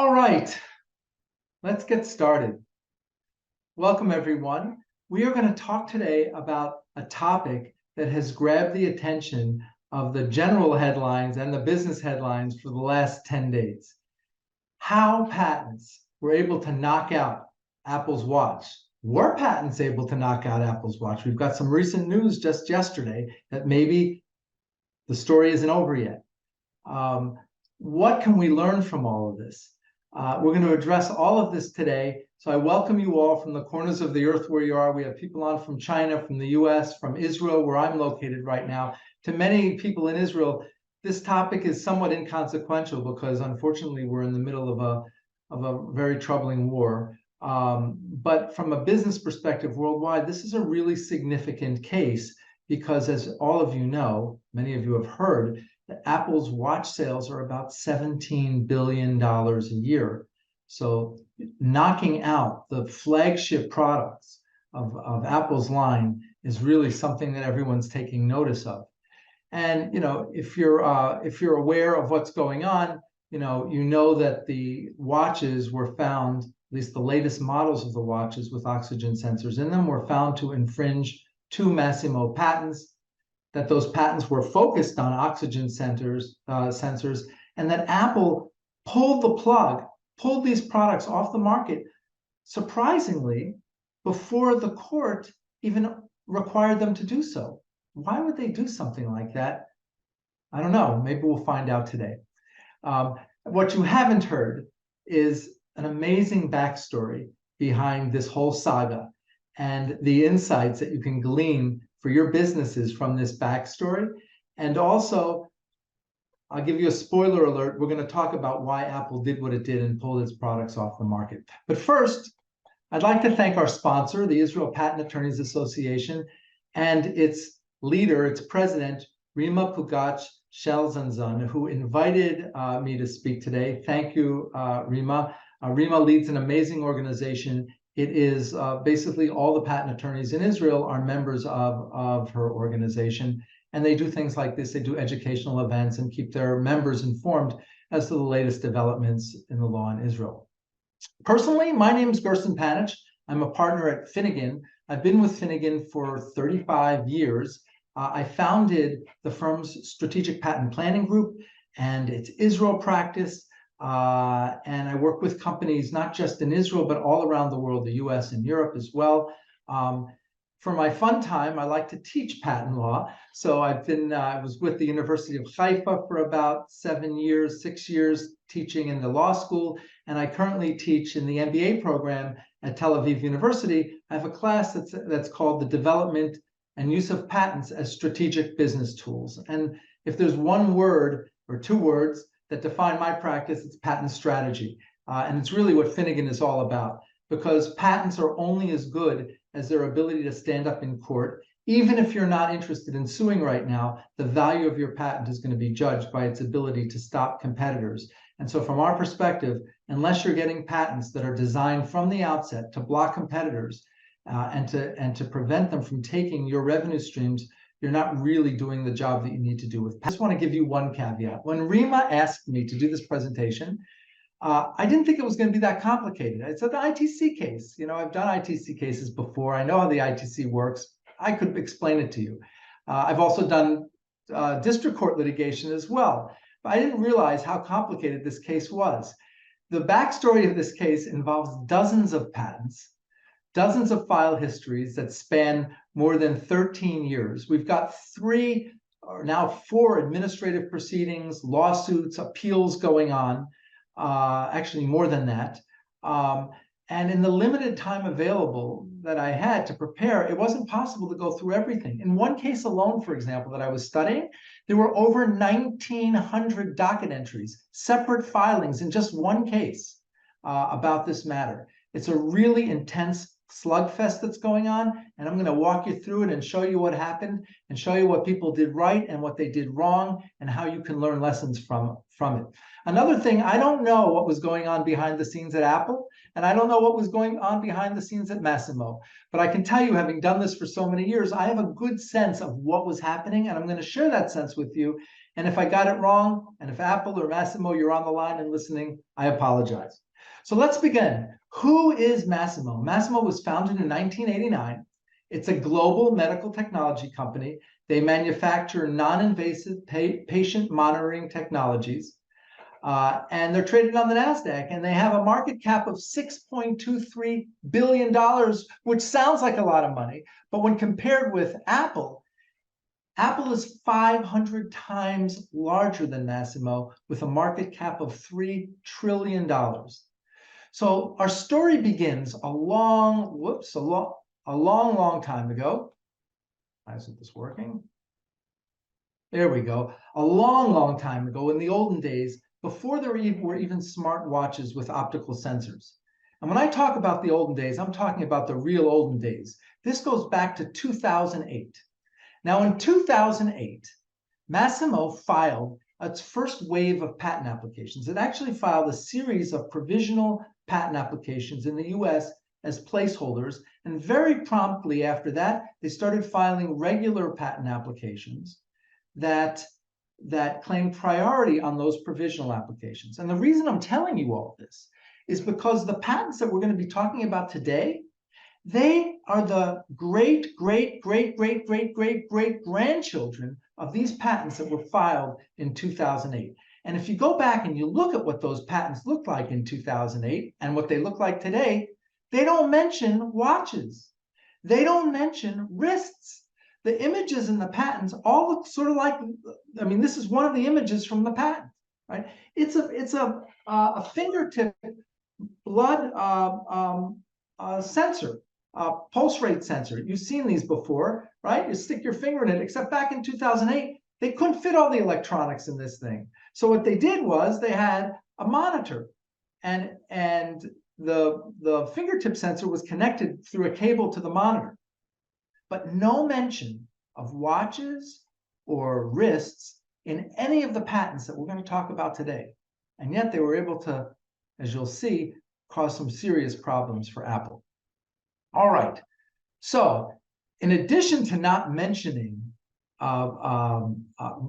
All right, let's get started. Welcome, everyone. We are going to talk today about a topic that has grabbed the attention of the general headlines and the business headlines for the last 10 days. How patents were able to knock out Apple's watch. Were patents able to knock out Apple's watch? We've got some recent news just yesterday that maybe the story isn't over yet. What can we learn from all of this? We're going to address all of this today. So I welcome you all from the corners of the earth where you are. We have people on from China, from the US, from Israel, where I'm located right now. To many people in Israel, this topic is somewhat inconsequential because unfortunately we're in the middle of a very troubling war. But from a business perspective worldwide, this is a really significant case because, as all of you know, many of you have heard, that Apple's watch sales are about $17 billion a year. So knocking out the flagship products of Apple's line is really something that everyone's taking notice of. And if you're aware of what's going on, you know that the watches were found, at least the latest models of the watches with oxygen sensors in them, were found to infringe 2 Massimo patents, that those patents were focused on oxygen sensors, and that Apple pulled the plug, pulled these products off the market, surprisingly, before the court even required them to do so. Why would they do something like that? I don't know. Maybe we'll find out today. What you haven't heard is an amazing backstory behind this whole saga and the insights that you can glean for your businesses from this backstory. And also, I'll give you a spoiler alert. We're going to talk about why Apple did what it did and pulled its products off the market. But first, I'd like to thank our sponsor, the Israel Patent Attorneys Association, and its leader, its president, Rima Pugac Shelzanzan, who invited me to speak today. Thank you, Rima. Rima leads an amazing organization. It is basically all the patent attorneys in Israel are members of her organization, and they do things like this. They do educational events and keep their members informed as to the latest developments in the law in Israel. Personally, my name is Gerson Panitch. I'm a partner at Finnegan. I've been with Finnegan for 35 years. I founded the firm's strategic patent planning group and its Israel practice. And I work with companies not just in Israel, but all around the world, the US and Europe as well. For my fun time, I like to teach patent law. So I was with the University of Haifa for about 6 years, teaching in the law school. And I currently teach in the MBA program at Tel Aviv University. I have a class that's called the Development and Use of Patents as Strategic Business Tools. And if there's one word or 2 words that define my practice, it's patent strategy. And it's really what Finnegan is all about, because patents are only as good as their ability to stand up in court. Even if you're not interested in suing right now, the value of your patent is going to be judged by its ability to stop competitors. And so from our perspective, unless you're getting patents that are designed from the outset to block competitors and to prevent them from taking your revenue streams, you're not really doing the job that you need to do with. I just want to give you one caveat. When Rima asked me to do this presentation, I didn't think it was going to be that complicated. It's an ITC case. I've done ITC cases before. I know how the ITC works. I could explain it to you. I've also done district court litigation as well. But I didn't realize how complicated this case was. The backstory of this case involves dozens of patents, dozens of file histories that span more than 13 years. We've got 3 or now 4 administrative proceedings, lawsuits, appeals going on, actually more than that. And in the limited time available that I had to prepare, it wasn't possible to go through everything. In one case alone, for example, that I was studying, there were over 1,900 docket entries, separate filings in just one case about this matter. It's a really intense slugfest that's going on, and I'm going to walk you through it and show you what happened and show you what people did right and what they did wrong and how you can learn lessons from it. Another thing, I don't know what was going on behind the scenes at Apple, and I don't know what was going on behind the scenes at Massimo, but I can tell you, having done this for so many years, I have a good sense of what was happening, and I'm going to share that sense with you And if I got it wrong, and if Apple or Massimo, you're on the line and listening, I apologize. So let's begin. Who is Massimo? Massimo was founded in 1989. It's a global medical technology company. They manufacture non-invasive patient monitoring technologies. And they're traded on the NASDAQ, and they have a market cap of $6.23 billion, which sounds like a lot of money. But when compared with Apple, Apple is 500 times larger than Massimo with a market cap of $3 trillion. So our story begins a long time ago. Why isn't this working? There we go. A long time ago in the olden days, before there were even smartwatches with optical sensors. And when I talk about the olden days, I'm talking about the real olden days. This goes back to 2008. Now in 2008, Massimo filed its first wave of patent applications. It actually filed a series of provisional patent applications in the US as placeholders. And very promptly after that, they started filing regular patent applications that claim priority on those provisional applications. And the reason I'm telling you all this is because the patents that we're going to be talking about today, they are the great grandchildren of these patents that were filed in 2008. And if you go back and you look at what those patents looked like in 2008 and what they look like today, they don't mention watches. They don't mention wrists. The images in the patents all look sort of like, I mean, this is one of the images from the patent, right? It's a fingertip blood sensor, pulse rate sensor. You've seen these before, right? You stick your finger in it, except back in 2008, they couldn't fit all the electronics in this thing. So what they did was they had a monitor, and the fingertip sensor was connected through a cable to the monitor. But no mention of watches or wrists in any of the patents that we're going to talk about today. And yet they were able to, as you'll see, cause some serious problems for Apple. All right. So in addition to not mentioning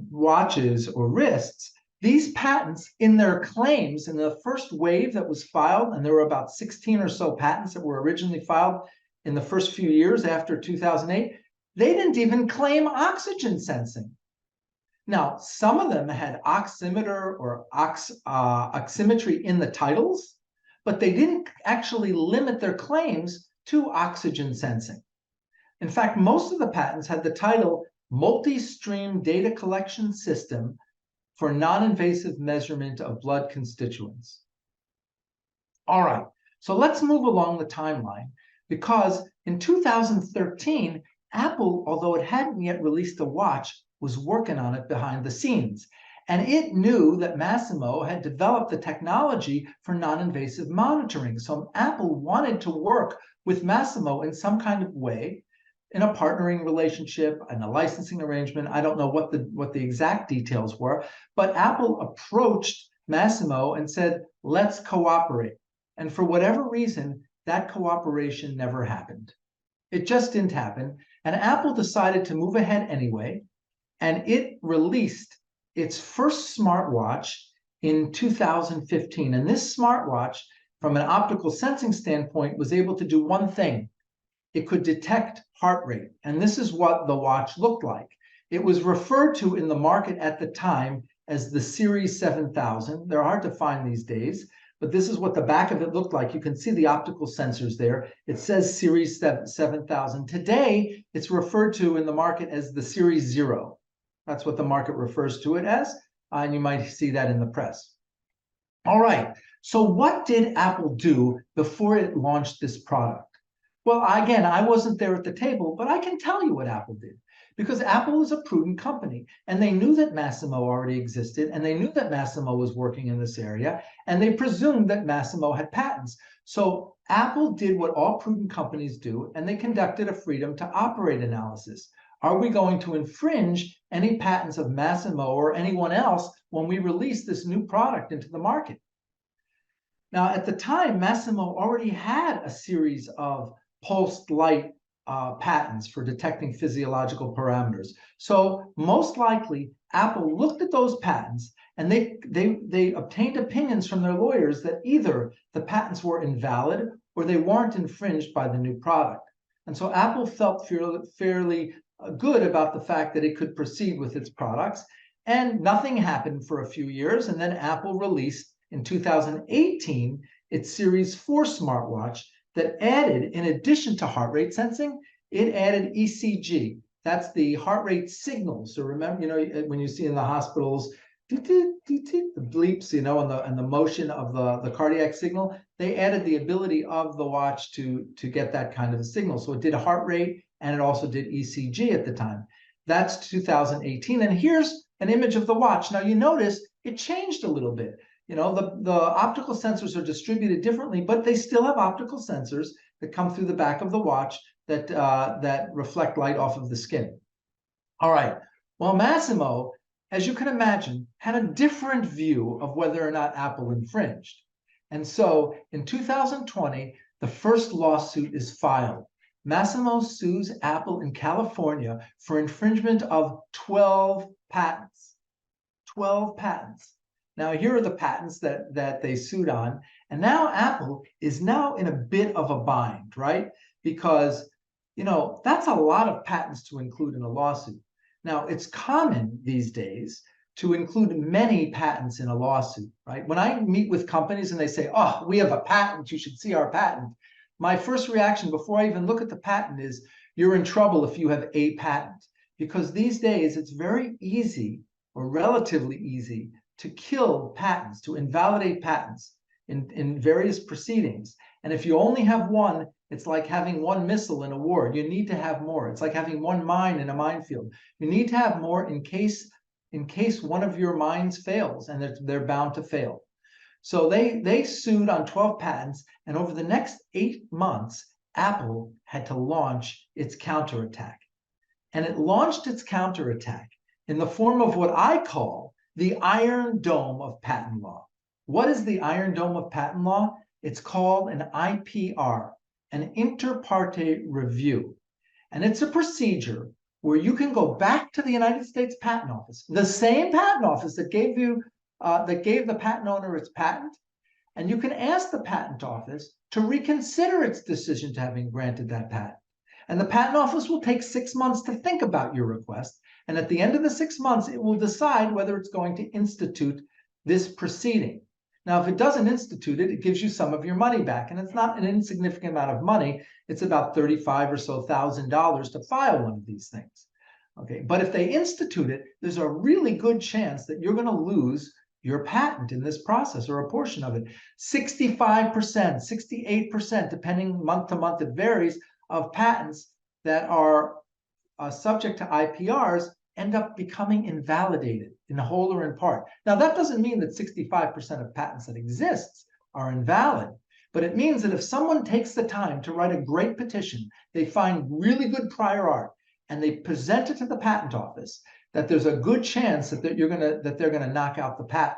watches or wrists, these patents in their claims in the first wave that was filed, and there were about 16 or so patents that were originally filed in the first few years after 2008, they didn't even claim oxygen sensing. Now, some of them had oximeter or oximetry in the titles, but they didn't actually limit their claims to oxygen sensing. In fact, most of the patents had the title Multi-Stream Data Collection System for Non-Invasive Measurement of Blood Constituents. All right, so let's move along the timeline, because in 2013, Apple, although it hadn't yet released a watch, was working on it behind the scenes. And it knew that Massimo had developed the technology for non-invasive monitoring. So Apple wanted to work with Massimo in some kind of way, in a partnering relationship and a licensing arrangement. I don't know what the exact details were, but Apple approached Massimo and said, let's cooperate. And for whatever reason, that cooperation never happened. It just didn't happen. And Apple decided to move ahead anyway, and it released its first smartwatch in 2015. And this smartwatch, from an optical sensing standpoint, was able to do one thing. It could detect heart rate. And this is what the watch looked like. It was referred to in the market at the time as the Series 7000. They're hard to find these days, but this is what the back of it looked like. You can see the optical sensors there. It says Series 7000. Today, it's referred to in the market as the Series 0. That's what the market refers to it as, and you might see that in the press. All right, so what did Apple do before it launched this product? Well, again, I wasn't there at the table, but I can tell you what Apple did, because Apple is a prudent company, and they knew that Massimo already existed, and they knew that Massimo was working in this area, and they presumed that Massimo had patents. So Apple did what all prudent companies do, and they conducted a freedom to operate analysis. Are we going to infringe any patents of Massimo or anyone else when we release this new product into the market? Now, at the time, Massimo already had a series of pulsed light patents for detecting physiological parameters. So most likely, Apple looked at those patents and they obtained opinions from their lawyers that either the patents were invalid or they weren't infringed by the new product. And so Apple felt fairly good about the fact that it could proceed with its products. And nothing happened for a few years. And then Apple released in 2018 its Series 4 smartwatch that added, in addition to heart rate sensing, it added ECG. That's the heart rate signal. So remember, when you see in the hospitals, the bleeps, and the motion of the cardiac signal, they added the ability of the watch to get that kind of a signal. So it did heart rate and it also did ECG at the time. That's 2018. And here's an image of the watch. Now you notice it changed a little bit. The optical sensors are distributed differently, but they still have optical sensors that come through the back of the watch that reflect light off of the skin. All right. Well, Massimo, as you can imagine, had a different view of whether or not Apple infringed. And so in 2020, the first lawsuit is filed. Massimo sues Apple in California for infringement of 12 patents. 12 patents. Now, here are the patents that they sued on. And now Apple is now in a bit of a bind, right? Because, that's a lot of patents to include in a lawsuit. Now, it's common these days to include many patents in a lawsuit, right? When I meet with companies and they say, oh, we have a patent, you should see our patent. My first reaction before I even look at the patent is, you're in trouble if you have a patent. Because these days it's very easy, or relatively easy, to kill patents, to invalidate patents in various proceedings. And if you only have one, it's like having one missile in a war. You need to have more. It's like having one mine in a minefield. You need to have more in case one of your mines fails, and they're bound to fail. So they sued on 12 patents, and over the next 8 months, Apple had to launch its counterattack. And it launched its counterattack in the form of what I call the Iron Dome of patent law. What is the Iron Dome of patent law? It's called an IPR, an inter parte review. And it's a procedure where you can go back to the United States Patent Office, the same patent office that gave the patent owner its patent, and you can ask the patent office to reconsider its decision to having granted that patent. And the patent office will take 6 months to think about your request. And at the end of the 6 months, it will decide whether it's going to institute this proceeding. Now, if it doesn't institute it, it gives you some of your money back. And it's not an insignificant amount of money. It's about $35,000 or so to file one of these things. Okay, but if they institute it, there's a really good chance that you're going to lose your patent in this process, or a portion of it. 65%, 68%, depending month to month, it varies, of patents that are subject to IPRs end up becoming invalidated in whole or in part. Now, that doesn't mean that 65% of patents that exist are invalid, but it means that if someone takes the time to write a great petition, they find really good prior art, and they present it to the patent office, that there's a good chance that they're gonna knock out the patent,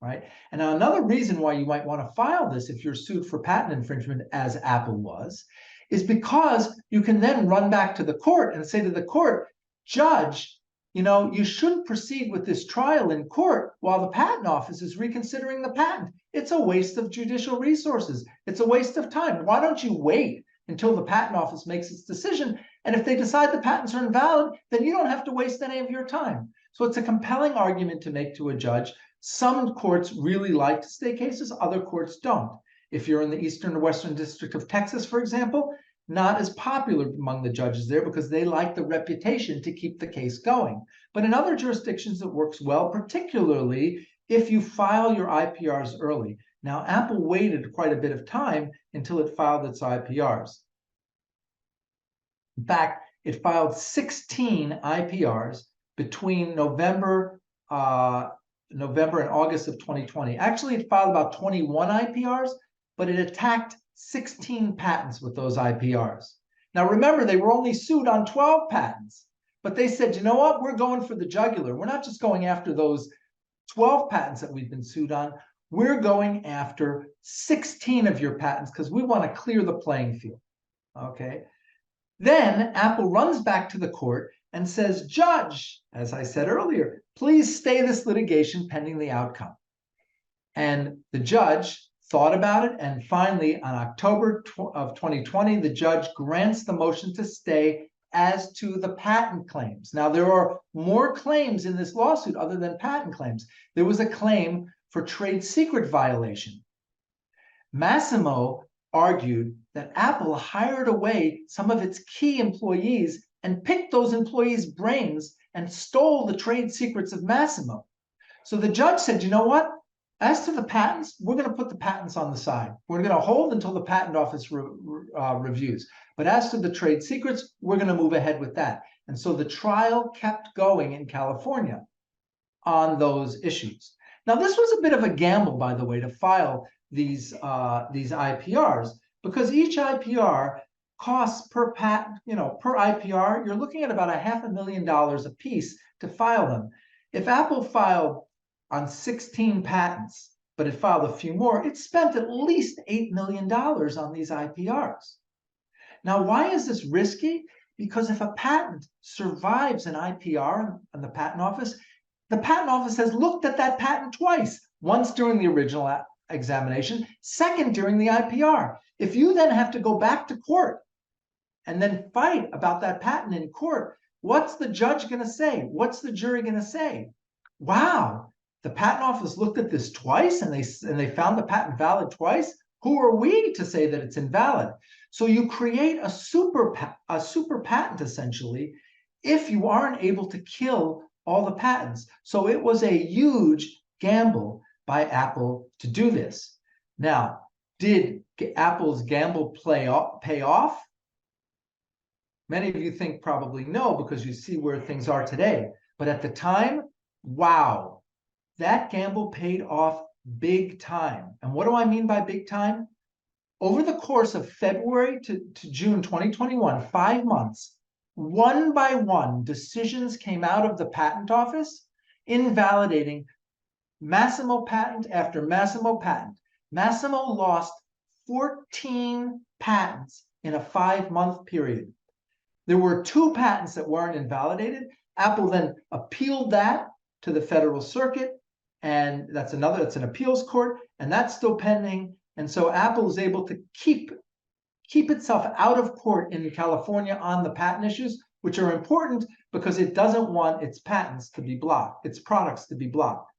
right? And now another reason why you might want to file this if you're sued for patent infringement, as Apple was, is because you can then run back to the court and say to the court, Judge, you shouldn't proceed with this trial in court while the patent office is reconsidering the patent. It's a waste of judicial resources. It's a waste of time. Why don't you wait until the patent office makes its decision? And if they decide the patents are invalid, then you don't have to waste any of your time. So it's a compelling argument to make to a judge. Some courts really like to stay cases, other courts don't. If you're in the Eastern or Western District of Texas, for example, not as popular among the judges there because they like the reputation to keep the case going. But in other jurisdictions, it works well, particularly if you file your IPRs early. Now, Apple waited quite a bit of time until it filed its IPRs. In fact, it filed 16 IPRs between November and August of 2020. Actually, it filed about 21 IPRs, but it attacked 16 patents with those IPRs. Now, remember, they were only sued on 12 patents, but they said, you know what? We're going for the jugular. We're not just going after those 12 patents that we've been sued on. We're going after 16 of your patents because we want to clear the playing field. Okay. Then Apple runs back to the court and says, Judge, as I said earlier, please stay this litigation pending the outcome. And the judge thought about it, and finally, on October of 2020, the judge grants the motion to stay as to the patent claims. Now, there are more claims in this lawsuit other than patent claims. There was a claim for trade secret violation. Massimo argued that Apple hired away some of its key employees and picked those employees' brains and stole the trade secrets of Massimo. So the judge said, you know what? As to the patents, we're going to put the patents on the side. We're going to hold until the patent office reviews. But as to the trade secrets, we're going to move ahead with that. And so the trial kept going in California on those issues. Now, this was a bit of a gamble, by the way, to file these IPRs, because each IPR costs per patent, per IPR, you're looking at about $500,000 a piece to file them. If Apple filed on 16 patents, but it filed a few more, it spent at least $8 million on these IPRs. Now, why is this risky? Because if a patent survives an IPR in the patent office has looked at that patent twice, once during the original examination, second during the IPR. If you then have to go back to court and then fight about that patent in court, what's the judge going to say? What's the jury going to say? Wow, the patent office looked at this twice and they found the patent valid twice. Who are we to say that it's invalid? So you create a super patent essentially if you aren't able to kill all the patents. So it was a huge gamble by Apple to do this. Now, did Apple's gamble pay off? Many of you think probably no, because you see where things are today. But at the time, wow, that gamble paid off big time. And what do I mean by big time? Over the course of February to June 2021, 5 months, one by one, decisions came out of the patent office invalidating Massimo patent after Massimo patent. Massimo lost 14 patents in a 5-month period. There were 2 patents that weren't invalidated. Apple then appealed that to the Federal Circuit, and that's an appeals court, and that's still pending. And so Apple is able to keep itself out of court in California on the patent issues, which are important because it doesn't want its patents to be blocked, its products to be blocked.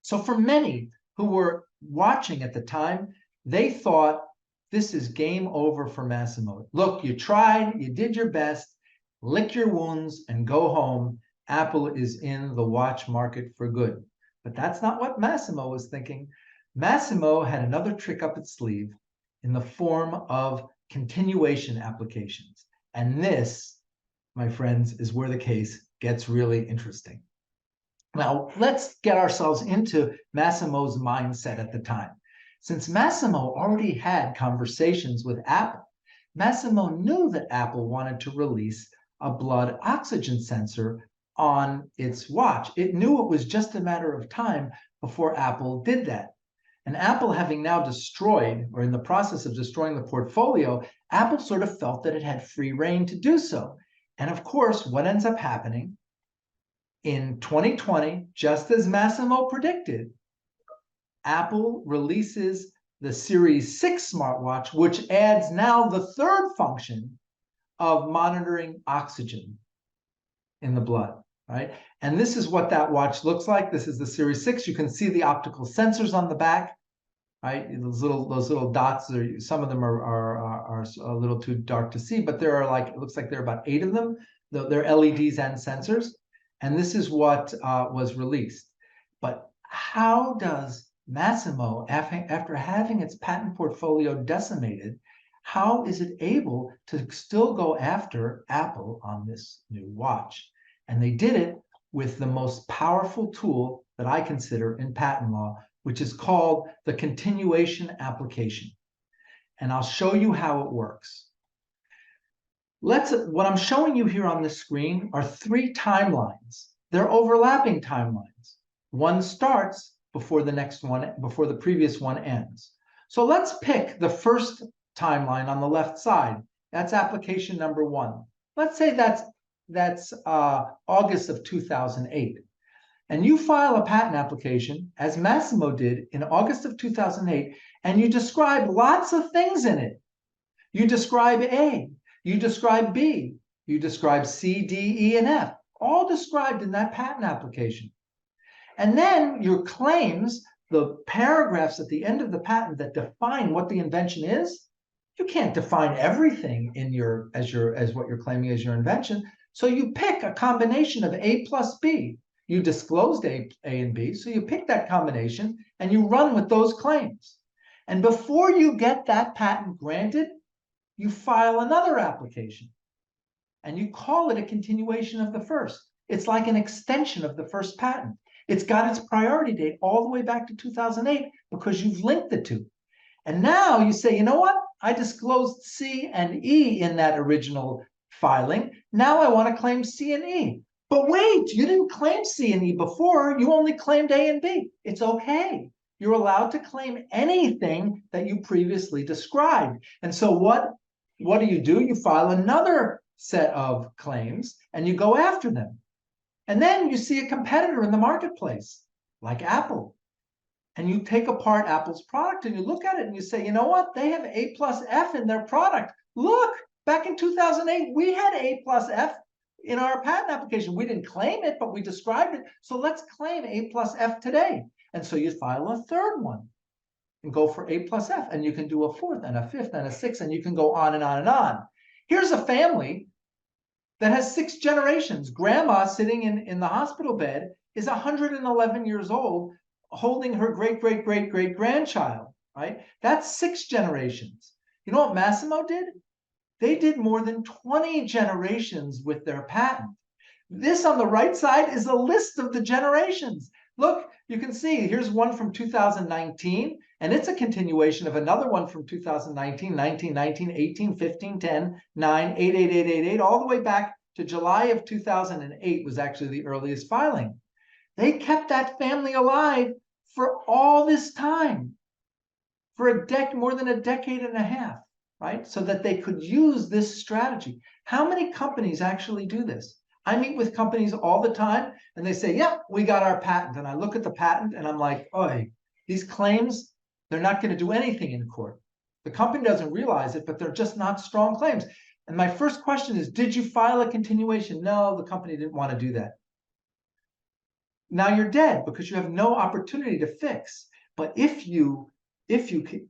So for many who were watching at the time, they thought this is game over for Massimo. Look, you tried, you did your best, lick your wounds and go home. Apple is in the watch market for good. But that's not what Massimo was thinking. Massimo had another trick up its sleeve in the form of continuation applications. And this, my friends, is where the case gets really interesting. Now, let's get ourselves into Massimo's mindset at the time. Since Massimo already had conversations with Apple, Massimo knew that Apple wanted to release a blood oxygen sensor on its watch. It knew it was just a matter of time before Apple did that. And Apple having now destroyed, or in the process of destroying the portfolio, Apple sort of felt that it had free rein to do so. And of course, what ends up happening? In 2020, just as Massimo predicted, Apple releases the Series 6 smartwatch, which adds now the 3rd function of monitoring oxygen in the blood, right? And this is what that watch looks like. This is the Series 6. You can see the optical sensors on the back, right? Those little dots, some of them are a little too dark to see, but there are it looks like there are about 8 of them. They're LEDs and sensors. And this is what was released. But how does Massimo, after having its patent portfolio decimated, how is it able to still go after Apple on this new watch? And they did it with the most powerful tool that I consider in patent law, which is called the continuation application. And I'll show you how it works. What I'm showing you here on the screen are 3 timelines. They're overlapping timelines. One starts before the next one, before the previous one ends. So let's pick the first timeline on the left side. That's application number 1. Let's say that's that's August of 2008. And you file a patent application, as Massimo did in August of 2008, and you describe lots of things in it. You describe A, you describe B, you describe C, D, E, and F, all described in that patent application. And then your claims, the paragraphs at the end of the patent that define what the invention is, you can't define everything in as what you're claiming as your invention. So you pick a combination of A plus B. You disclosed A and B, so you pick that combination and you run with those claims. And before you get that patent granted, you file another application and you call it a continuation of the first. It's like an extension of the first patent. It's got its priority date all the way back to 2008 because you've linked the two. And now you say, you know what? I disclosed C and E in that original filing. Now I want to claim C and E. But wait, you didn't claim C and E before. You only claimed A and B. It's okay. You're allowed to claim anything that you previously described. And so what do? You file another set of claims and you go after them. And then you see a competitor in the marketplace, like Apple. And you take apart Apple's product and you look at it and you say, you know what? They have A plus F in their product. Look, back in 2008, we had A plus F in our patent application. We didn't claim it, but we described it. So let's claim A plus F today. And so you file a third one and go for A plus F. And you can do a fourth and a fifth and a sixth, and you can go on and on and on. Here's a family that has 6 generations. Grandma sitting in the hospital bed is 111 years old, holding her great-great-great-great-grandchild, right? That's 6 generations. You know what Massimo did? They did more than 20 generations with their patent. This on the right side is a list of the generations. Look, you can see here's one from 2019, and it's a continuation of another one from 2019, 19, 19, 18, 15, 10, 9, 8, 8, 8, 8, 8, all the way back to July of 2008 was actually the earliest filing. They kept that family alive for all this time, for more than a decade and a half, right? So that they could use this strategy. How many companies actually do this? I meet with companies all the time and they say, yeah, we got our patent. And I look at the patent and I'm like, oh, these claims, they're not going to do anything in court. The company doesn't realize it, but they're just not strong claims. And my first question is, did you file a continuation? No, the company didn't want to do that. Now you're dead because you have no opportunity to fix. But if you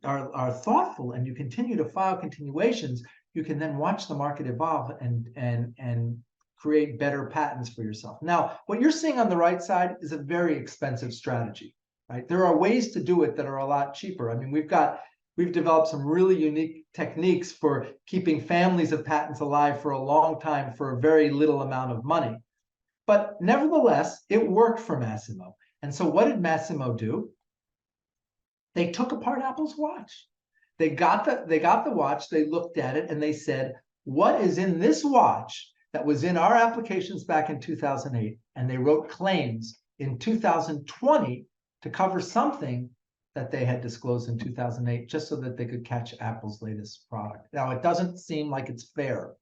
are thoughtful and you continue to file continuations, you can then watch the market evolve and create better patents for yourself. Now, what you're seeing on the right side is a very expensive strategy, right? There are ways to do it that are a lot cheaper. I mean, we've developed some really unique techniques for keeping families of patents alive for a long time for a very little amount of money. But nevertheless, it worked for Massimo. And so what did Massimo do? They took apart Apple's watch. They got the watch, they looked at it, and they said, what is in this watch that was in our applications back in 2008? And they wrote claims in 2020 to cover something that they had disclosed in 2008, just so that they could catch Apple's latest product. Now, it doesn't seem like it's fair,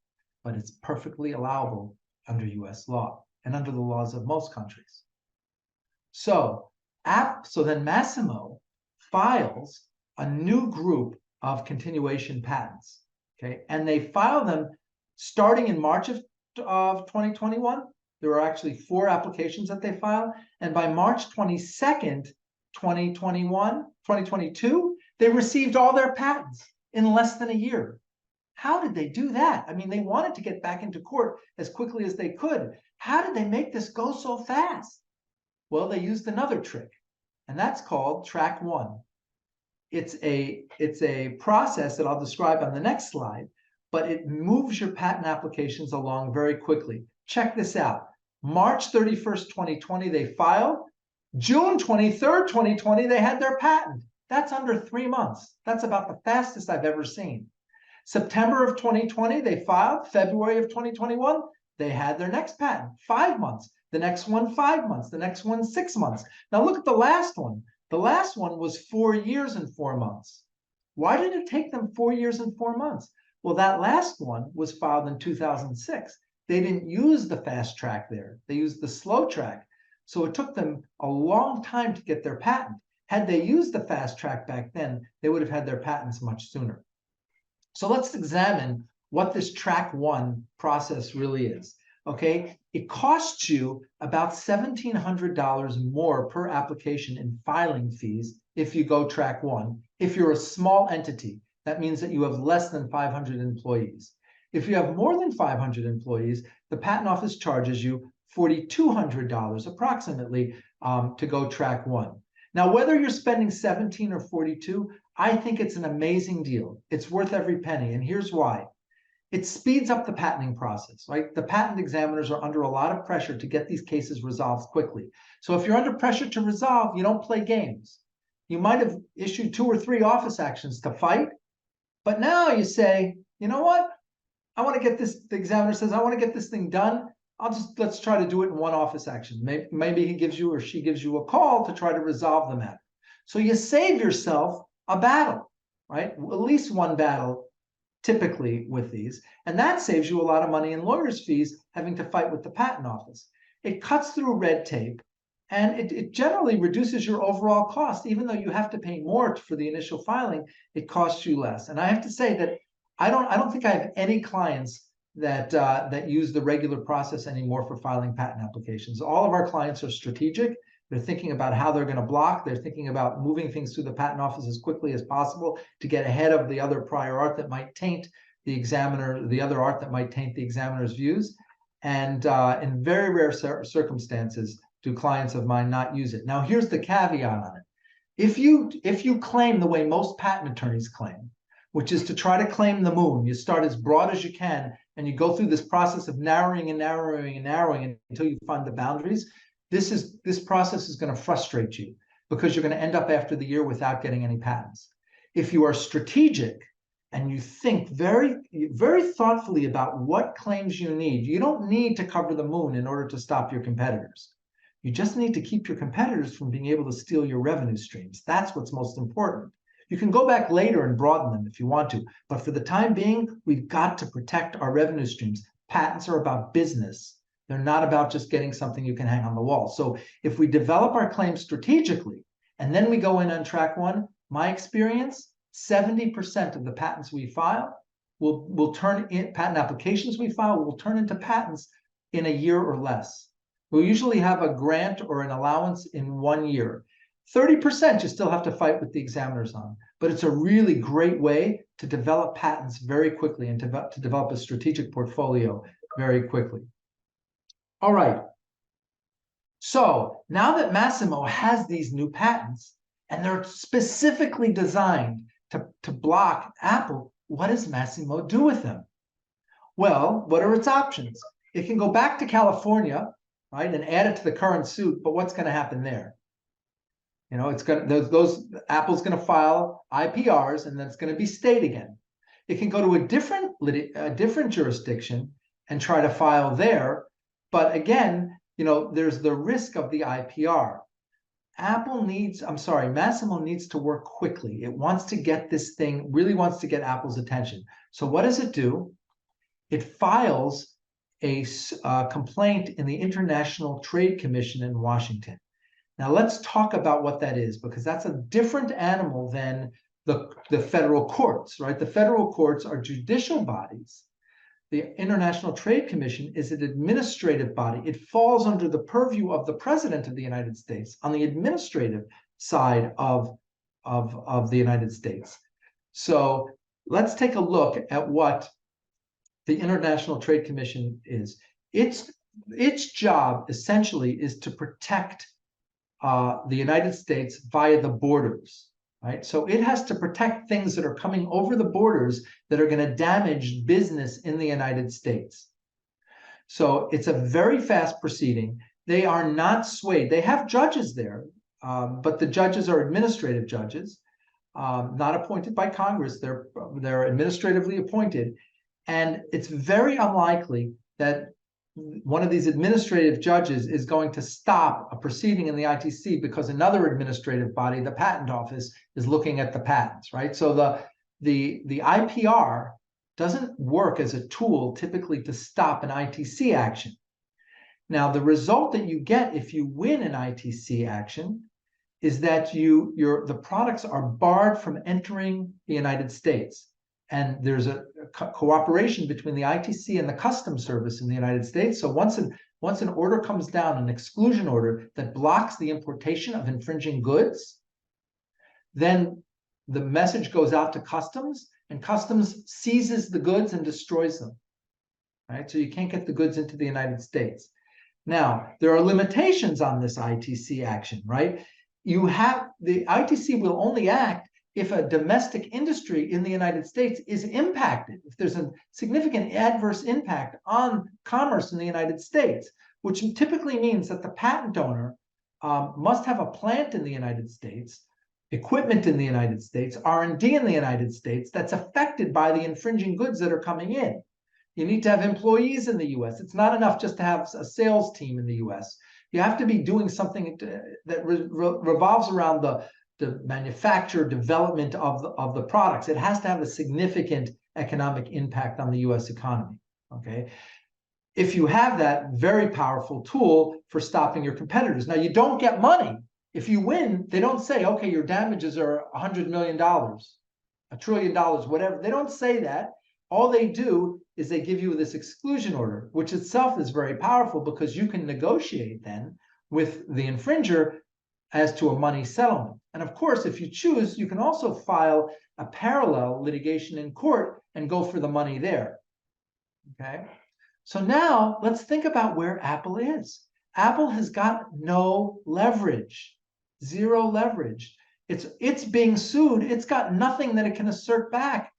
but it's perfectly allowable under US law and under the laws of most countries. So then Massimo files a new group of continuation patents, okay? And they file them starting in March of 2021. There are actually 4 applications that they file. And by March 22nd, 2022, they received all their patents in less than a year. How did they do that? I mean, they wanted to get back into court as quickly as they could. How did they make this go so fast? Well, they used another trick, and that's called track 1. It's a process that I'll describe on the next slide, but it moves your patent applications along very quickly. Check this out. March 31st, 2020, they filed. June 23rd, 2020, they had their patent. That's under 3 months. That's about the fastest I've ever seen. September of 2020, they filed. February of 2021, they had their next patent, 5 months. The next one, 5 months. The next one, 6 months. Now look at the last one. The last one was 4 years and 4 months. Why did it take them 4 years and 4 months? Well, that last one was filed in 2006. they didn't use the fast track there. They used the slow track. So it took them a long time to get their patent. Had they used the fast track back then, they would have had their patents much sooner. So let's examine what this track one process really is. Okay, it costs you about $1,700 more per application in filing fees if you go track one. If you're a small entity, that means that you have less than 500 employees. If you have more than 500 employees, the patent office charges you $4,200 approximately to go track one. Now, whether you're spending 17 or 42, I think it's an amazing deal. It's worth every penny, and here's why. It speeds up the patenting process, right? The patent examiners are under a lot of pressure to get these cases resolved quickly. So if you're under pressure to resolve, you don't play games. You might have issued 2 or 3 office actions to fight, but now you say, you know what? I want to get this, the examiner says, I want to get this thing done. Let's try to do it in one office action. Maybe he gives you or she gives you a call to try to resolve the matter. So you save yourself a battle, right? At least one battle typically with these, and that saves you a lot of money in lawyers' fees having to fight with the patent office. It cuts through red tape, and it generally reduces your overall cost. Even though you have to pay more for the initial filing, it costs you less. And I have to say that I don't think I have any clients that use the regular process anymore for filing patent applications. All of our clients are strategic. They're thinking about how they're going to block. They're thinking about moving things through the patent office as quickly as possible to get ahead of the other prior art that might taint the examiner, the other art that might taint the examiner's views. And in very rare circumstances, do clients of mine not use it. Now, here's the caveat on it. If you claim the way most patent attorneys claim, which is to try to claim the moon, you start as broad as you can, and you go through this process of narrowing and narrowing and narrowing until you find the boundaries. This process is going to frustrate you because you're going to end up after the year without getting any patents. If you are strategic and you think very, very thoughtfully about what claims you need, you don't need to cover the moon in order to stop your competitors. You just need to keep your competitors from being able to steal your revenue streams. That's what's most important. You can go back later and broaden them if you want to, but for the time being, we've got to protect our revenue streams. Patents are about business. They're not about just getting something you can hang on the wall. So if we develop our claims strategically, and then we go in on track one, my experience, 70% of the patents we file will turn in, patent applications we file will turn into patents in a year or less. We'll usually have a grant or an allowance in 1 year. 30% you still have to fight with the examiners on, but it's a really great way to develop patents very quickly and to develop a strategic portfolio very quickly. All right. So now that Massimo has these new patents and they're specifically designed to block Apple, what does Massimo do with them? Well, what are its options? It can go back to California, right, and add it to the current suit, but what's going to happen there? You know, it's going to Apple's going to file IPRs, and then it's going to be stayed again. It can go to a different jurisdiction and try to file there. But again, you know, there's the risk of the IPR. Massimo needs to work quickly. It wants to get this thing, really wants to get Apple's attention. So what does it do? It files a complaint in the International Trade Commission in Washington. Now let's talk about what that is, because that's a different animal than the federal courts, right? The federal courts are judicial bodies. The International Trade Commission is an administrative body. It falls under the purview of the President of the United States on the administrative side of the United States. So let's take a look at what the International Trade Commission is. Its job essentially is to protect the United States via the borders. Right? So it has to protect things that are coming over the borders that are going to damage business in the United States. So it's a very fast proceeding. They are not swayed. They have judges there, but the judges are administrative judges, not appointed by Congress. They're administratively appointed. And it's very unlikely that one of these administrative judges is going to stop a proceeding in the ITC because another administrative body, the patent office, is looking at the patents, right? So the IPR doesn't work as a tool typically to stop an ITC action. Now, the result that you get if you win an ITC action is that the products are barred from entering the United States. And there's a cooperation between the ITC and the Customs Service in the United States. So once an order comes down, an exclusion order that blocks the importation of infringing goods, then the message goes out to Customs, and Customs seizes the goods and destroys them. Right? So you can't get the goods into the United States. Now, there are limitations on this ITC action, right? The ITC will only act if a domestic industry in the United States is impacted, if there's a significant adverse impact on commerce in the United States, which typically means that the patent owner must have a plant in the United States, equipment in the United States, R&D in the United States that's affected by the infringing goods that are coming in. You need to have employees in the US. It's not enough just to have a sales team in the US. You have to be doing something that revolves around the manufacture, development of the products. It has to have a significant economic impact on the US economy, okay? If you have that, very powerful tool for stopping your competitors. Now, you don't get money. If you win, they don't say, okay, your damages are $100 million, $1 trillion, whatever. They don't say that. All they do is they give you this exclusion order, which itself is very powerful because you can negotiate then with the infringer as to a money settlement. And of course, if you choose, you can also file a parallel litigation in court and go for the money there. Okay? So now let's think about where Apple is. Apple has got no leverage, zero leverage. It's being sued. It's got nothing that it can assert back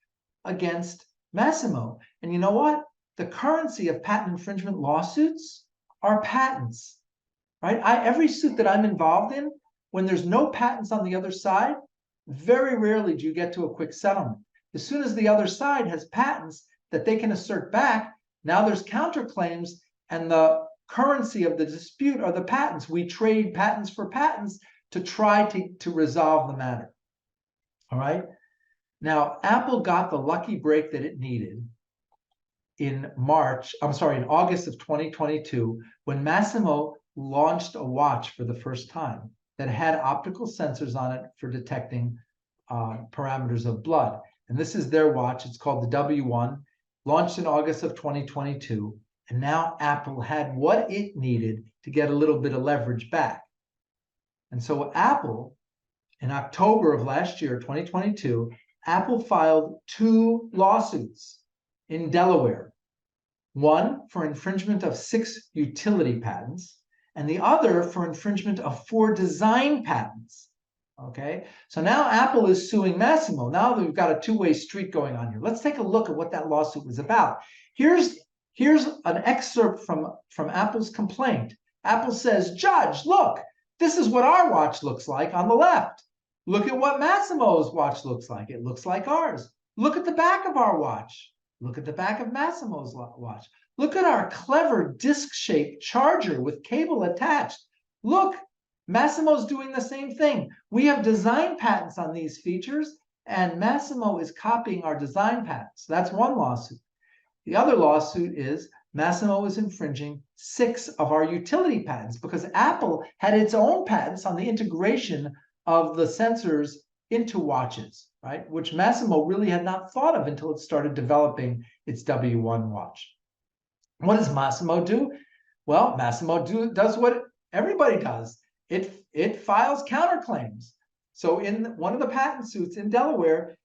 against Massimo. And you know what? The currency of patent infringement lawsuits are patents, right? Every suit that I'm involved in, when there's no patents on the other side, very rarely do you get to a quick settlement. As soon as the other side has patents that they can assert back, now there's counterclaims, and the currency of the dispute are the patents. We trade patents for patents to try to resolve the matter. All right? Now, Apple got the lucky break that it needed in August of 2022, when Massimo launched a watch for the first time that had optical sensors on it for detecting parameters of blood. And this is their watch. It's called the W1, launched in August of 2022. And now Apple had what it needed to get a little bit of leverage back. And so Apple, in October of last year, 2022, Apple filed 2 lawsuits in Delaware, one for infringement of 6 utility patents, and the other for infringement of 4 design patents. Okay, so now Apple is suing Massimo. Now we've got a two-way street going on here. Let's take a look at what that lawsuit was about. Here's an excerpt from Apple's complaint. Apple says, "Judge, look, this is what our watch looks like on the left. Look at what Massimo's watch looks like. It looks like ours. Look at the back of our watch. Look at the back of Massimo's watch. Look at our clever disc-shaped charger with cable attached. Look, Massimo's doing the same thing. We have design patents on these features, and Massimo is copying our design patents." That's one lawsuit. The other lawsuit is Massimo is infringing 6 of our utility patents because Apple had its own patents on the integration of the sensors into watches, right? Which Massimo really had not thought of until it started developing its W1 watch. What does Massimo do? Well, Massimo does what everybody does. It files counterclaims. So in one of the patent suits in Delaware,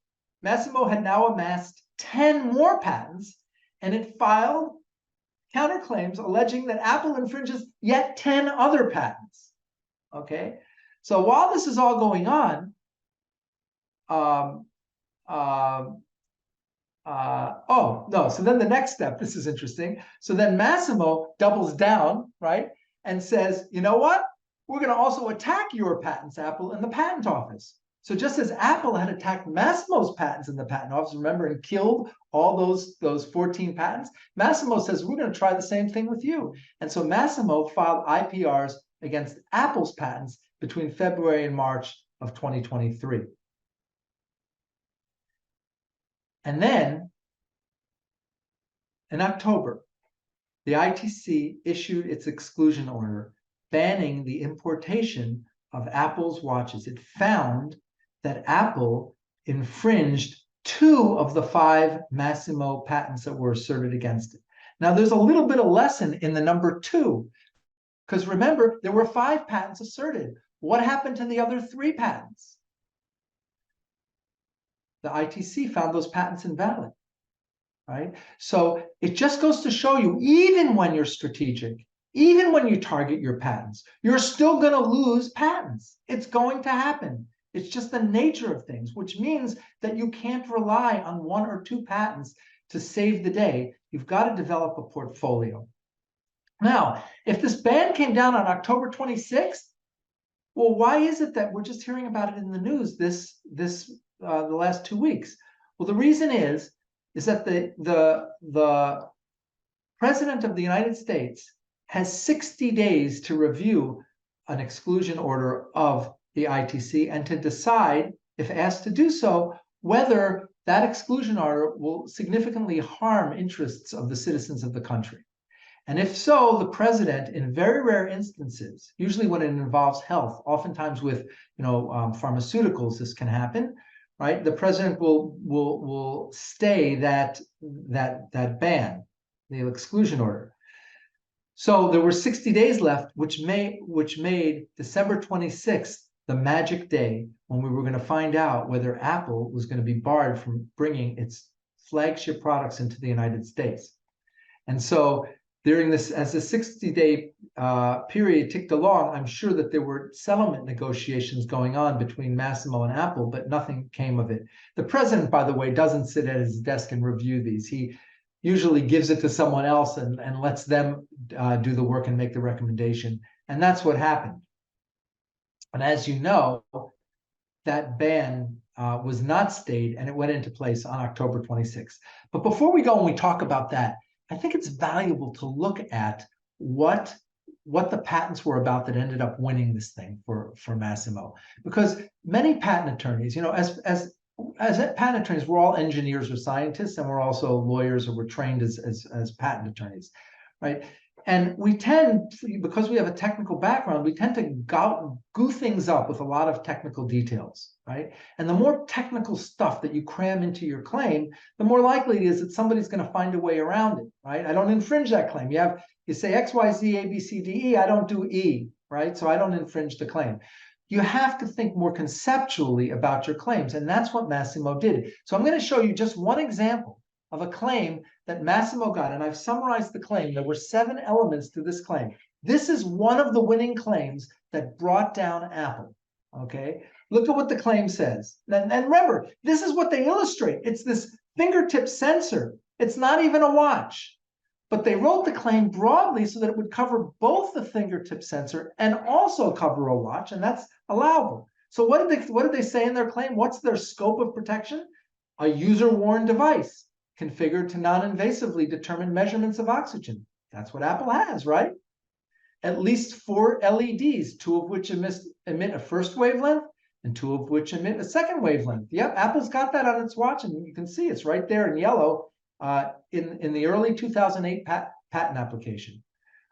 Massimo had now amassed 10 more patents, and it filed counterclaims alleging that Apple infringes yet 10 other patents. Okay? So while this is all going on, so then the next step, this is interesting. So then Massimo doubles down, right? And says, you know what? We're going to also attack your patents, Apple, in the patent office. So just as Apple had attacked Massimo's patents in the patent office, remember, and killed all those 14 patents, Massimo says, we're going to try the same thing with you. And so Massimo filed IPRs against Apple's patents between February and March of 2023. And then In October, the ITC issued its exclusion order banning the importation of Apple's watches. It found that Apple infringed 2 of the 5 Massimo patents that were asserted against it. Now, there's a little bit of lesson in the number 2, because remember, there were 5 patents asserted. What happened to the other 3 patents? The ITC found those patents invalid, right? So it just goes to show you, even when you're strategic, even when you target your patents, you're still going to lose patents. It's going to happen. It's just the nature of things, which means that you can't rely on 1 or 2 patents to save the day. You've got to develop a portfolio. Now, if this ban came down on October 26th, well, why is it that we're just hearing about it in the news the last 2 weeks? Well, the reason is that the President of the United States has 60 days to review an exclusion order of the ITC and to decide, if asked to do so, whether that exclusion order will significantly harm interests of the citizens of the country. And if so, the president, in very rare instances, usually when it involves health, oftentimes with pharmaceuticals, this can happen, right? The president will stay that ban, the exclusion order. So there were 60 days left, which made December 26th the magic day when we were going to find out whether Apple was going to be barred from bringing its flagship products into the United States. And so during this, as the 60-day period ticked along, I'm sure that there were settlement negotiations going on between Massimo and Apple, but nothing came of it. The president, by the way, doesn't sit at his desk and review these. He usually gives it to someone else and lets them do the work and make the recommendation. And that's what happened. And as you know, that ban was not stayed, and it went into place on October 26th. But before we go and we talk about that, I think it's valuable to look at what the patents were about that ended up winning this thing for Massimo. Because many patent attorneys, as patent attorneys, we're all engineers or scientists, and we're also lawyers, or we're trained as patent attorneys, right? And we tend, because we have a technical background, we tend to goo things up with a lot of technical details, right? And the more technical stuff that you cram into your claim, the more likely it is that somebody's going to find a way around it, right? I don't infringe that claim. You say X, Y, Z, A, B, C, D, E. I don't do E, right? So I don't infringe the claim. You have to think more conceptually about your claims, and that's what Massimo did. So I'm going to show you just one example of a claim that Massimo got, and I've summarized the claim. There were 7 elements to this claim. This is one of the winning claims that brought down Apple, okay? Look at what the claim says. And remember, this is what they illustrate. It's this fingertip sensor. It's not even a watch. But they wrote the claim broadly so that it would cover both the fingertip sensor and also cover a watch, and that's allowable. So what did they say in their claim? What's their scope of protection? A user-worn device configured to non-invasively determine measurements of oxygen. That's what Apple has, right? At least 4 LEDs, 2 of which emit a first wavelength and 2 of which emit a second wavelength. Yep, Apple's got that on its watch, and you can see it's right there in yellow in the early 2008 patent application.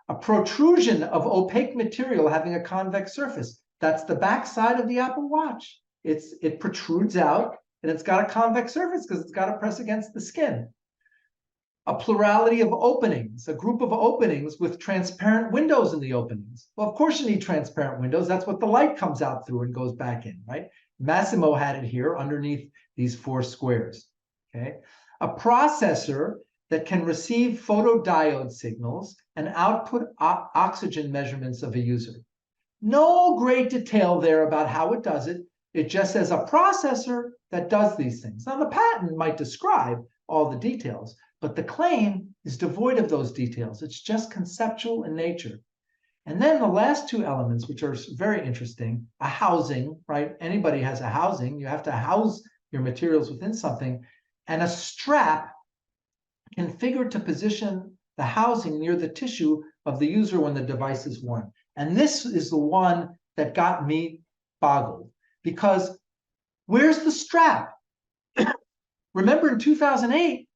A protrusion of opaque material having a convex surface. That's the back side of the Apple Watch. It protrudes out, and it's got a convex surface because it's got to press against the skin. A plurality of openings, a group of openings with transparent windows in the openings. Well, of course you need transparent windows. That's what the light comes out through and goes back in, right? Massimo had it here underneath these 4 squares, okay? A processor that can receive photodiode signals and output oxygen measurements of a user. No great detail there about how it does it. It just says a processor that does these things. Now, the patent might describe all the details, but the claim is devoid of those details. It's just conceptual in nature. And then the last 2 elements, which are very interesting, a housing, right? Anybody has a housing. You have to house your materials within something. And a strap configured to position the housing near the tissue of the user when the device is worn. And this is the one that got me boggled. Because where's the strap? Remember in 2008,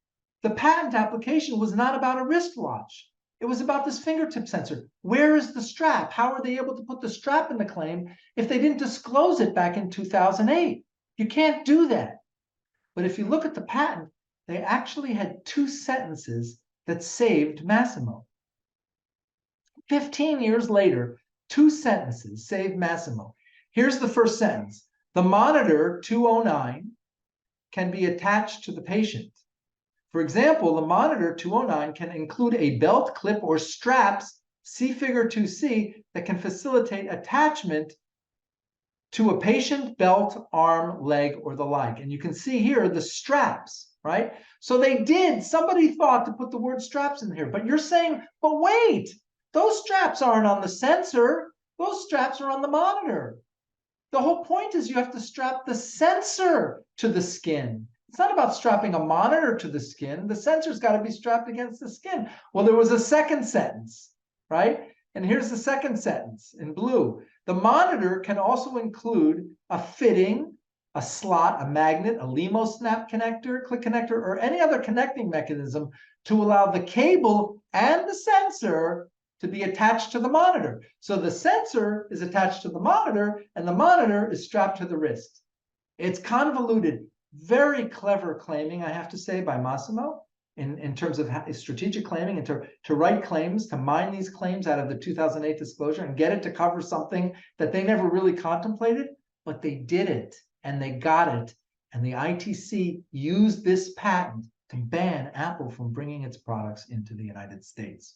The patent application was not about a wristwatch. It was about this fingertip sensor. Where is the strap? How are they able to put the strap in the claim if they didn't disclose it back in 2008? You can't do that. But if you look at the patent, they actually had 2 sentences that saved Massimo. 15 years later, 2 sentences saved Massimo. Here's the first sentence. The monitor 209 can be attached to the patient. For example, the monitor 209 can include a belt, clip, or straps, see figure 2C, that can facilitate attachment to a patient, belt, arm, leg, or the like. And you can see here the straps, right? So somebody thought to put the word straps in here, but you're saying, but wait, those straps aren't on the sensor. Those straps are on the monitor. The whole point is you have to strap the sensor to the skin. It's not about strapping a monitor to the skin. The sensor's got to be strapped against the skin. Well, there was a second sentence, right? And here's the second sentence in blue. The monitor can also include a fitting, a slot, a magnet, a LEMO snap connector, click connector, or any other connecting mechanism to allow the cable and the sensor to be attached to the monitor. So the sensor is attached to the monitor and the monitor is strapped to the wrist. It's convoluted, very clever claiming, I have to say, by Massimo in terms of strategic claiming and to write claims, to mine these claims out of the 2008 disclosure and get it to cover something that they never really contemplated, but they did it and they got it. And the ITC used this patent to ban Apple from bringing its products into the United States.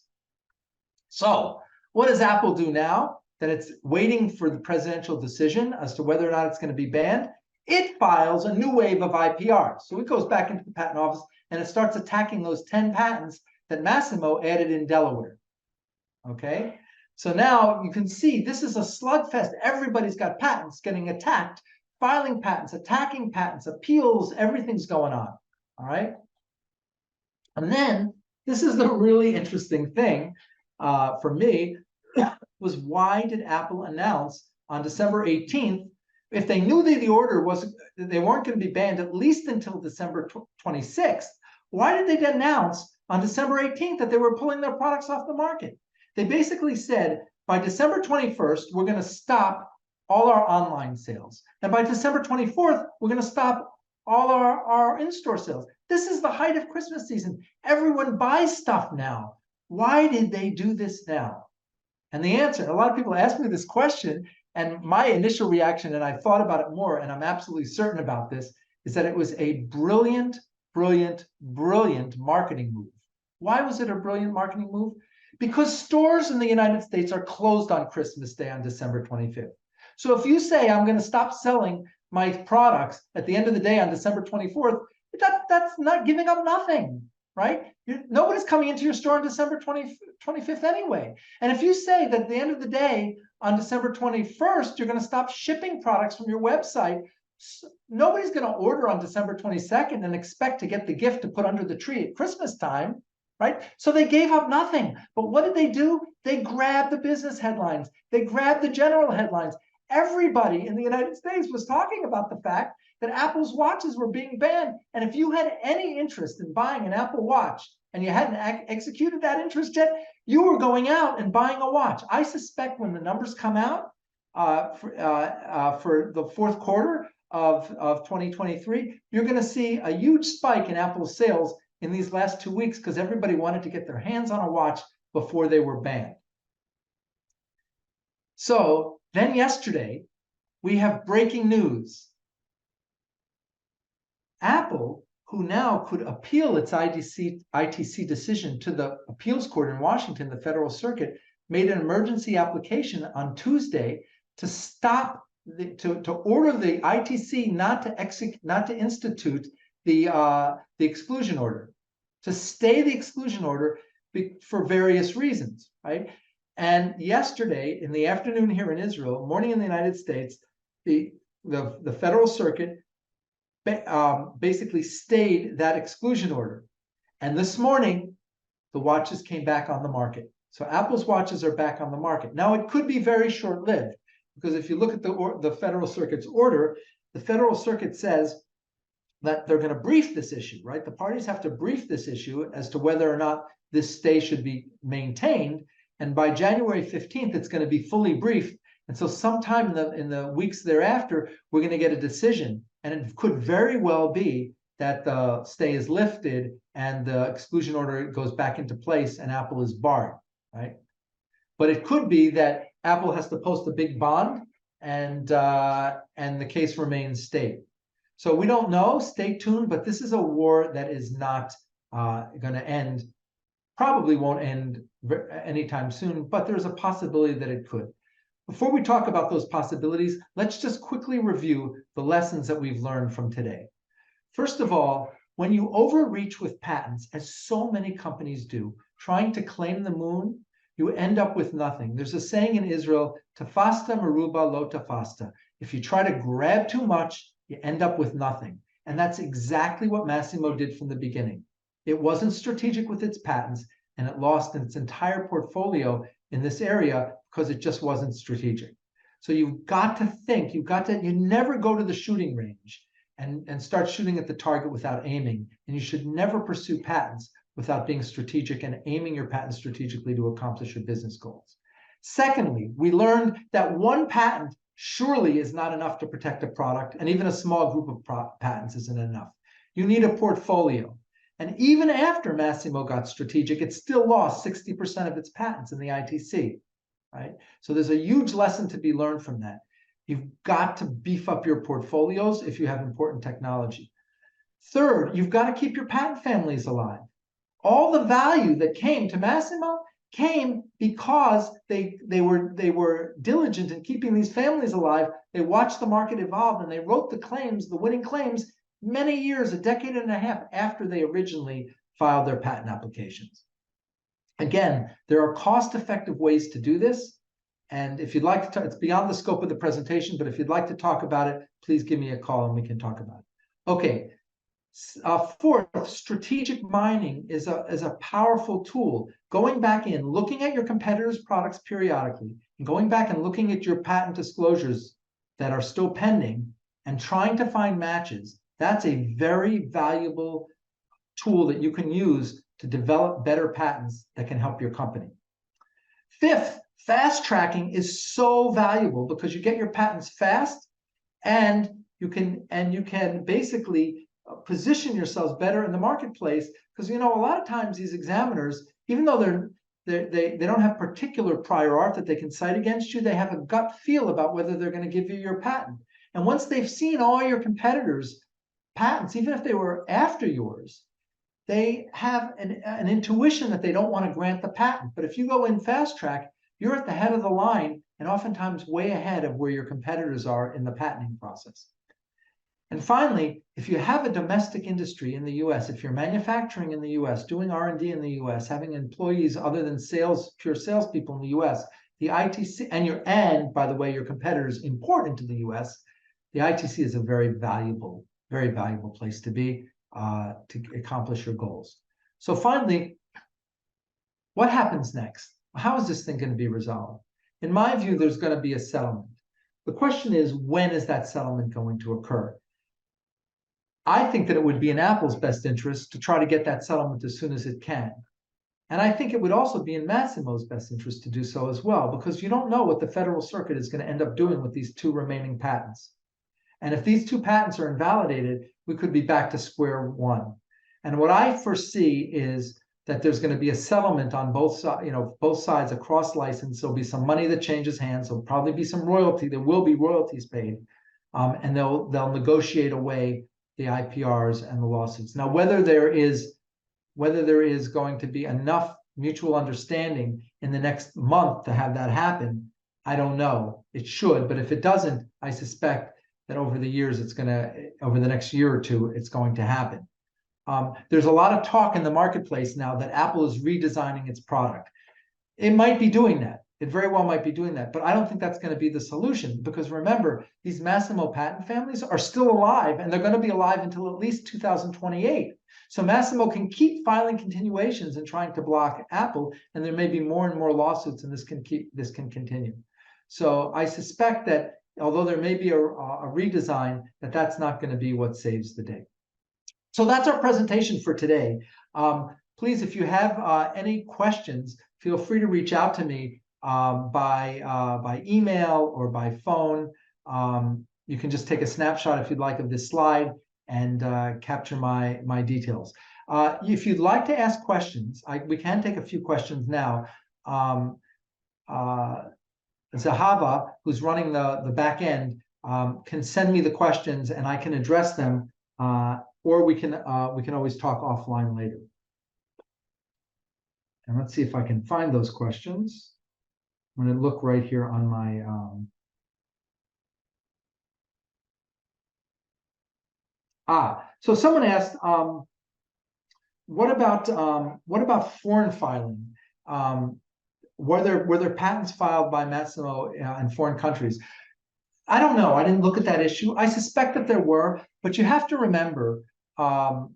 So what does Apple do now that it's waiting for the presidential decision as to whether or not it's going to be banned? It files a new wave of IPRs. So it goes back into the patent office and it starts attacking those 10 patents that Massimo added in Delaware. Okay, so now you can see this is a slugfest. Everybody's got patents getting attacked, filing patents, attacking patents, appeals, everything's going on. All right. And then this is the really interesting thing for me was, why did Apple announce on December 18th, if they knew that the order they weren't going to be banned at least until December 26th, why did they announce on December 18th that they were pulling their products off the market? They basically said, by December 21st, we're going to stop all our online sales. And by December 24th, we're going to stop all our in-store sales. This is the height of Christmas season. Everyone buys stuff now. Why did they do this now? And the answer, a lot of people ask me this question, and my initial reaction, and I thought about it more, and I'm absolutely certain about this, is that it was a brilliant, brilliant, brilliant marketing move. Why was it a brilliant marketing move? Because stores in the United States are closed on Christmas Day on December 25th. So if you say, I'm going to stop selling my products at the end of the day on December 24th, that's not giving up nothing, right? Nobody's coming into your store on December 25th anyway. And if you say that at the end of the day, on December 21st, you're going to stop shipping products from your website, nobody's going to order on December 22nd and expect to get the gift to put under the tree at Christmas time, right? So they gave up nothing. But what did they do? They grabbed the business headlines. They grabbed the general headlines. Everybody in the United States was talking about the fact that Apple's watches were being banned. And if you had any interest in buying an Apple Watch and you hadn't executed that interest yet, you were going out and buying a watch. I suspect when the numbers come out for the fourth quarter of 2023, you're going to see a huge spike in Apple's sales in these last 2 weeks because everybody wanted to get their hands on a watch before they were banned. So then yesterday, we have breaking news. Apple, who now could appeal its ITC decision to the appeals court in Washington, the Federal Circuit, made an emergency application on Tuesday to stop, to order the ITC not to institute the exclusion order, to stay the exclusion order for various reasons, right? And yesterday, in the afternoon here in Israel, morning in the United States, the Federal Circuit basically stayed that exclusion order. And this morning, the watches came back on the market. So Apple's watches are back on the market. Now, it could be very short-lived, because if you look at the Federal Circuit's order, the Federal Circuit says that they're going to brief this issue, right? The parties have to brief this issue as to whether or not this stay should be maintained. And by January 15th, it's going to be fully briefed. And so sometime in the weeks thereafter, we're going to get a decision. And it could very well be that the stay is lifted and the exclusion order goes back into place and Apple is barred, right? But it could be that Apple has to post a big bond and the case remains stayed. So we don't know, stay tuned, but this is a war that is not going to end, probably won't end anytime soon, but there's a possibility that it could. Before we talk about those possibilities, let's just quickly review the lessons that we've learned from today. First of all, when you overreach with patents, as so many companies do, trying to claim the moon, you end up with nothing. There's a saying in Israel, tafasta meruba lo tafasta. If you try to grab too much, you end up with nothing. And that's exactly what Massimo did from the beginning. It wasn't strategic with its patents, and it lost its entire portfolio in this area because it just wasn't strategic. So you've got to think, you never go to the shooting range and start shooting at the target without aiming. And you should never pursue patents without being strategic and aiming your patents strategically to accomplish your business goals. Secondly, we learned that one patent surely is not enough to protect a product, and even a small group of patents isn't enough. You need a portfolio. And even after Massimo got strategic, it still lost 60% of its patents in the ITC, right? So there's a huge lesson to be learned from that. You've got to beef up your portfolios if you have important technology. Third, you've got to keep your patent families alive. All the value that came to Massimo came because they were diligent in keeping these families alive. They watched the market evolve and they wrote the claims, the winning claims, many years, a decade and a half after they originally filed their patent applications. Again, there are cost-effective ways to do this. And if you'd like to, it's beyond the scope of the presentation, but if you'd like to talk about it, please give me a call and we can talk about it. Okay. Fourth, strategic mining is a powerful tool. Going back in, looking at your competitors' products periodically, and going back and looking at your patent disclosures that are still pending and trying to find matches, that's a very valuable tool that you can use to develop better patents that can help your company. Fifth, fast tracking is so valuable because you get your patents fast and you can basically position yourselves better in the marketplace, because a lot of times these examiners, even though they don't have particular prior art that they can cite against you, they have a gut feel about whether they're going to give you your patent. And once they've seen all your competitors' patents, even if they were after yours, they have an intuition that they don't want to grant the patent. But if you go in fast track, you're at the head of the line and oftentimes way ahead of where your competitors are in the patenting process. And finally, if you have a domestic industry in the US, if you're manufacturing in the US, doing R&D in the US, having employees other than pure salespeople in the US, the ITC, and by the way, your competitors import into the US, the ITC is a very valuable place to be to accomplish your goals. So finally, what happens next? How is this thing going to be resolved? In my view, there's going to be a settlement. The question is, when is that settlement going to occur? I think that it would be in Apple's best interest to try to get that settlement as soon as it can. And I think it would also be in Massimo's best interest to do so as well, because you don't know what the Federal Circuit is going to end up doing with these two remaining patents. And if these two patents are invalidated, we could be back to square one. And what I foresee is that there's going to be a settlement on both sides, both sides, a cross license. There'll be some money that changes hands. There'll probably be some royalty. There will be royalties paid, and they'll negotiate away the IPRs and the lawsuits. Now, whether there is going to be enough mutual understanding in the next month to have that happen, I don't know. It should, but if it doesn't, I suspect that over the next year or two, it's going to happen. There's a lot of talk in the marketplace now that Apple is redesigning its product. It might be doing that. It very well might be doing that, but I don't think that's going to be the solution, because remember, these Massimo patent families are still alive, and they're going to be alive until at least 2028. So Massimo can keep filing continuations and trying to block Apple, and there may be more and more lawsuits, and this can continue. So I suspect that although there may be a redesign, that's not going to be what saves the day. So that's our presentation for today. Please, if you have any questions, feel free to reach out to me by email or by phone. You can just take a snapshot if you'd like of this slide and capture my details. If you'd like to ask questions, we can take a few questions now. Zahava, who's running the back end, can send me the questions and I can address them, or we can always talk offline later. And let's see if I can find those questions. I'm going to look right here on my so someone asked, what about foreign filing? Were there patents filed by Massimo in foreign countries? I don't know. I didn't look at that issue. I suspect that there were, but you have to remember, the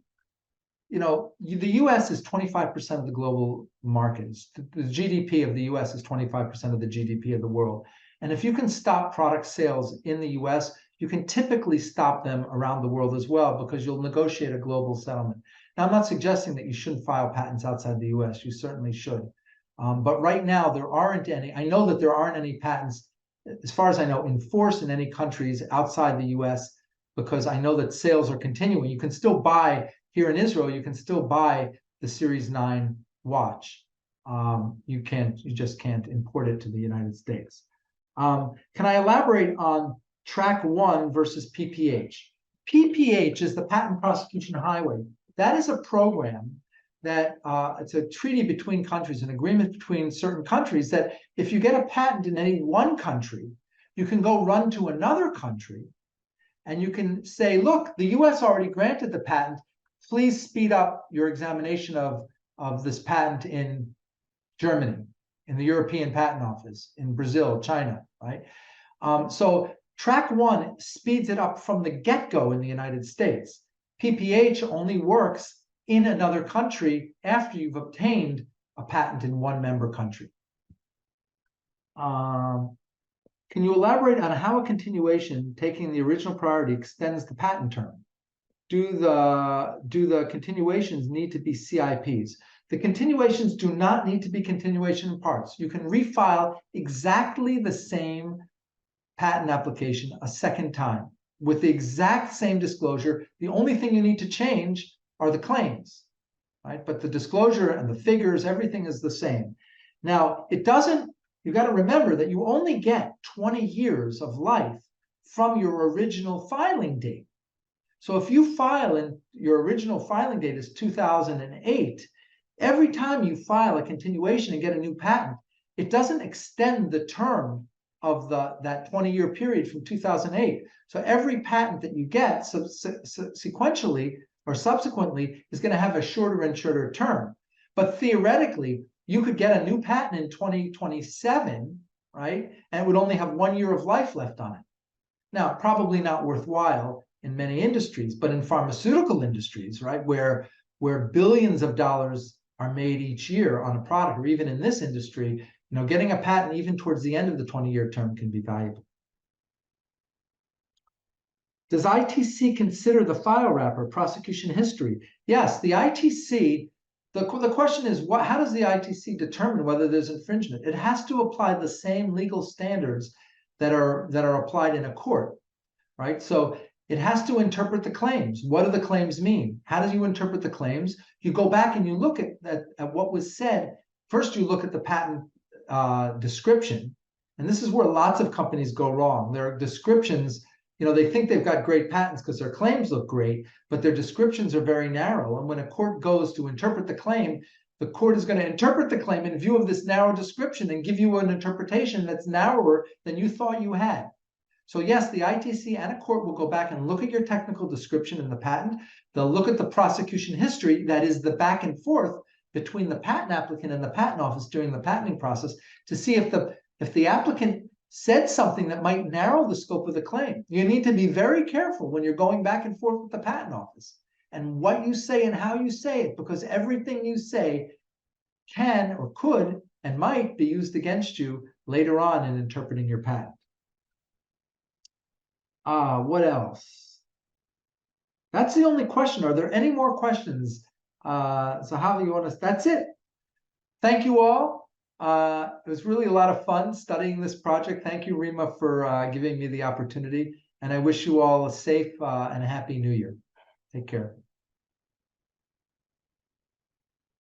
U.S. is 25% of the global markets. The GDP of the U.S. is 25% of the GDP of the world. And if you can stop product sales in the U.S., you can typically stop them around the world as well, because you'll negotiate a global settlement. Now, I'm not suggesting that you shouldn't file patents outside the U.S. You certainly should. But right now, there aren't any. I know that there aren't any patents, as far as I know, in force in any countries outside the U.S., because I know that sales are continuing. You can still buy, here in Israel, you can still buy the Series 9 watch. You just can't import it to the United States. Can I elaborate on Track 1 versus PPH? PPH is the Patent Prosecution Highway. That is a program that it's a treaty between countries, an agreement between certain countries, that if you get a patent in any one country, you can go run to another country and you can say, look, the US already granted the patent. Please speed up your examination of this patent in Germany, in the European Patent Office, in Brazil, China, right? So Track 1 speeds it up from the get-go in the United States. PPH only works in another country after you've obtained a patent in one member country. Can you elaborate on how a continuation taking the original priority extends the patent term? Do the continuations need to be CIPs? The continuations do not need to be continuation parts. You can refile exactly the same patent application a second time with the exact same disclosure. The only thing you need to change are the claims, right? But the disclosure and the figures, everything is the same. Now, you've got to remember that you only get 20 years of life from your original filing date. So if you file and your original filing date is 2008, every time you file a continuation and get a new patent, it doesn't extend the term of that 20-year period from 2008. So every patent that you get sequentially or subsequently is going to have a shorter and shorter term. But theoretically, you could get a new patent in 2027, right? And it would only have 1 year of life left on it. Now, probably not worthwhile in many industries, but in pharmaceutical industries, right, where billions of dollars are made each year on a product, or even in this industry, getting a patent even towards the end of the 20-year term can be valuable. Does ITC consider the file wrapper prosecution history? Yes, the ITC, the question is, how does the ITC determine whether there's infringement? It has to apply the same legal standards that are applied in a court, right? So it has to interpret the claims. What do the claims mean? How do you interpret the claims? You go back and you look at what was said. First, you look at the patent description. And this is where lots of companies go wrong. Their descriptions, they think they've got great patents because their claims look great, but their descriptions are very narrow. And when a court goes to interpret the claim, the court is going to interpret the claim in view of this narrow description and give you an interpretation that's narrower than you thought you had. So yes, the ITC and a court will go back and look at your technical description in the patent. They'll look at the prosecution history, that is the back and forth between the patent applicant and the patent office during the patenting process, to see if the applicant said something that might narrow the scope of the claim. You need to be very careful when you're going back and forth with the patent office and what you say and how you say it, because everything you say can or could and might be used against you later on in interpreting your patent. What else? That's the only question. Are there any more questions? So how do you want to? That's it. Thank you all. It was really a lot of fun studying this project. Thank you, Rima, for giving me the opportunity. And I wish you all a safe and a happy New Year. Take care.